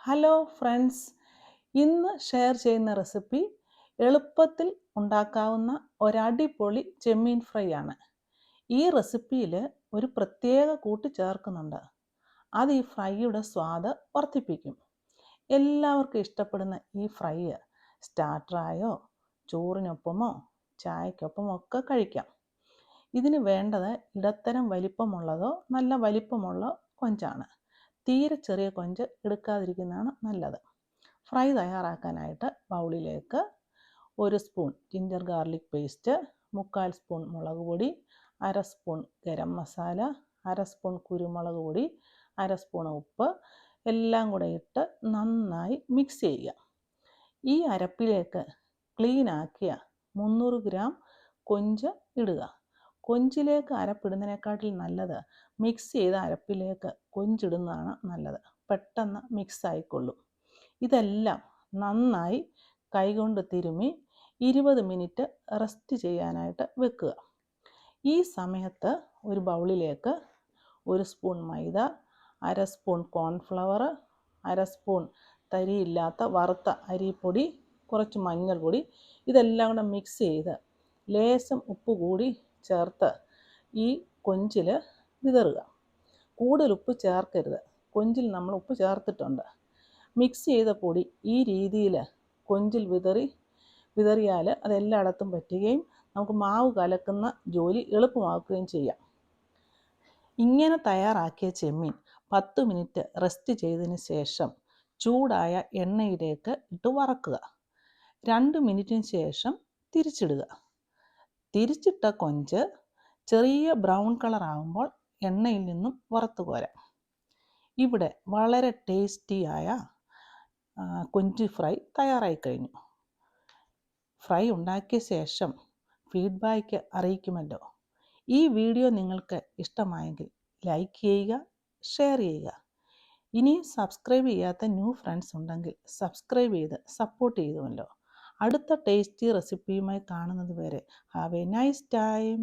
Hello friends, ഇന്ന് share ചെയ്യുന്ന recipe എളുപ്പത്തിൽ ഉണ്ടാക്കാവുന്ന ഒരടിപൊളി ചെമ്മീൻ ഫ്രൈ ആണ്. ഈ റെസിപ്പിയിൽ ഒരു പ്രത്യേക കൂട്ട് ചേർക്കുന്നുണ്ട്. അത് ഈ ഫ്രൈയുടെ സ്വാദ് വർദ്ധിപ്പിക്കും. എല്ലാവർക്കും ഇഷ്ടപ്പെടുന്ന ഈ ഫ്രൈ സ്റ്റാർട്ടറായോ ചോറിനൊപ്പമോ ചായക്കൊപ്പമോ ഒക്കെ കഴിക്കാം. ഇതിന് വേണ്ടത് ഇടത്തരം വലിപ്പമുള്ളതോ നല്ല വലിപ്പമുള്ള കൊഞ്ചാണ്. തീരെ ചെറിയ കൊഞ്ച് എടുക്കാതിരിക്കുന്നതാണ് നല്ലത്. ഫ്രൈ തയ്യാറാക്കാനായിട്ട് ബൗളിലേക്ക് 1 spoon ginger garlic paste, 1/4 spoon മുളക് പൊടി, 1/2 സ്പൂൺ ഗരം മസാല, 1/2 സ്പൂൺ കുരുമുളക് പൊടി, 1/2 സ്പൂൺ ഉപ്പ് എല്ലാം കൂടെ ഇട്ട് നന്നായി മിക്സ് ചെയ്യുക. ഈ അരപ്പിലേക്ക് ക്ലീൻ ആക്കിയ 300 ഗ്രാം കൊഞ്ച് ഇടുക. കൊഞ്ചിലേക്ക് അരപ്പിടുന്നതിനെക്കാട്ടിൽ നല്ലത് മിക്സ് ചെയ്ത അരപ്പിലേക്ക് കൊഞ്ചിടുന്നതാണ് നല്ലത്. പെട്ടെന്ന് മിക്സ് ആയിക്കൊള്ളും. ഇതെല്ലാം നന്നായി കൈകൊണ്ട് തിരുമ്മി 20 മിനിറ്റ് റെസ്റ്റ് ചെയ്യാനായിട്ട് വെക്കുക. ഈ സമയത്ത് ഒരു ബൗളിലേക്ക് 1 സ്പൂൺ മൈദ, 1/2 സ്പൂൺ കോൺഫ്ലവർ, 1/2 സ്പൂൺ തരിയില്ലാത്ത വറുത്ത അരിപ്പൊടി, കുറച്ച് മഞ്ഞൾപ്പൊടി ഇതെല്ലാം കൂടെ മിക്സ് ചെയ്ത് ലേശം ഉപ്പ് കൂടി ചേർത്ത് ഈ കൊഞ്ചിൽ വിതറുക. കൂടുതൽ ഉപ്പ് ചേർക്കരുത്, കൊഞ്ചിൽ നമ്മൾ ഉപ്പ് ചേർത്തിട്ടുണ്ട്. മിക്സ് ചെയ്ത പൊടി ഈ രീതിയിൽ കൊഞ്ചിൽ വിതറിയാൽ അതെല്ലായിടത്തും പറ്റുകയും നമുക്ക് മാവ് കലക്കുന്ന ജോലി എളുപ്പമാക്കുകയും ചെയ്യാം. ഇങ്ങനെ തയ്യാറാക്കിയ ചെമ്മീൻ 10 മിനിറ്റ് റെസ്റ്റ് ചെയ്തതിന് ശേഷം ചൂടായ എണ്ണയിലേക്ക് ഇട്ട് വറക്കുക. 2 മിനിറ്റിന് ശേഷം തിരിച്ചിടുക. തിരിച്ചിട്ട കൊഞ്ച് ചെറിയ ബ്രൗൺ കളർ ആകുമ്പോൾ എണ്ണയിൽ നിന്നും വറുത്ത് കോരാം. ഇവിടെ വളരെ ടേസ്റ്റിയായ കൊഞ്ച് ഫ്രൈ തയ്യാറായി കഴിഞ്ഞു. ഫ്രൈ ഉണ്ടാക്കിയ ശേഷം ഫീഡ്ബാക്ക് അറിയിക്കുമല്ലോ. ഈ വീഡിയോ നിങ്ങൾക്ക് ഇഷ്ടമായെങ്കിൽ ലൈക്ക് ചെയ്യുക, ഷെയർ ചെയ്യുക. ഇനിയും സബ്സ്ക്രൈബ് ചെയ്യാത്ത ന്യൂ ഫ്രണ്ട്സ് ഉണ്ടെങ്കിൽ സബ്സ്ക്രൈബ് ചെയ്ത് സപ്പോർട്ട് ചെയ്യുമല്ലോ. അടുത്ത ടേസ്റ്റി റെസിപ്പിയുമായി കാണുന്നത് വരെ ഹാവ് എ നൈസ് ടൈം.